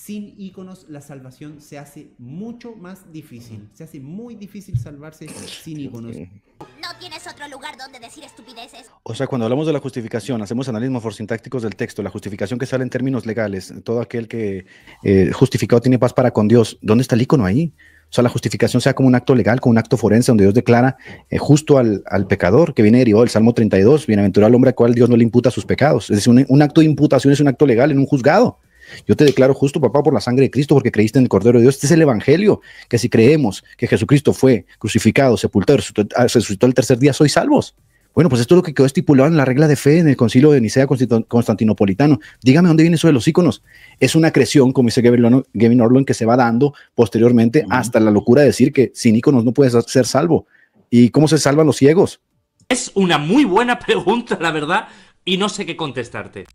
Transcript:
sin íconos la salvación se hace mucho más difícil. Se hace muy difícil salvarse sin íconos. ¿No tienes otro lugar donde decir estupideces? O sea, cuando hablamos de la justificación, hacemos análisis morfosintácticos del texto, la justificación que sale en términos legales, todo aquel que justificado tiene paz para con Dios, ¿dónde está el ícono ahí? O sea, la justificación sea como un acto legal, como un acto forense, donde Dios declara justo al pecador, que viene derivado del Salmo 32, bienaventurado el hombre al cual Dios no le imputa sus pecados. Es decir, un acto de imputación es un acto legal en un juzgado. Yo te declaro justo, papá, por la sangre de Cristo, porque creíste en el Cordero de Dios. Este es el evangelio, que si creemos que Jesucristo fue crucificado, sepultado, resucitó el tercer día, sois salvos. Bueno, pues esto es lo que quedó estipulado en la regla de fe en el concilio de Nicea Constantinopolitano. Dígame dónde viene eso de los íconos. Es una creación, como dice Gavin Orlund, que se va dando posteriormente hasta la locura de decir que sin íconos no puedes ser salvo. ¿Y cómo se salvan los ciegos? Es una muy buena pregunta, la verdad, y no sé qué contestarte.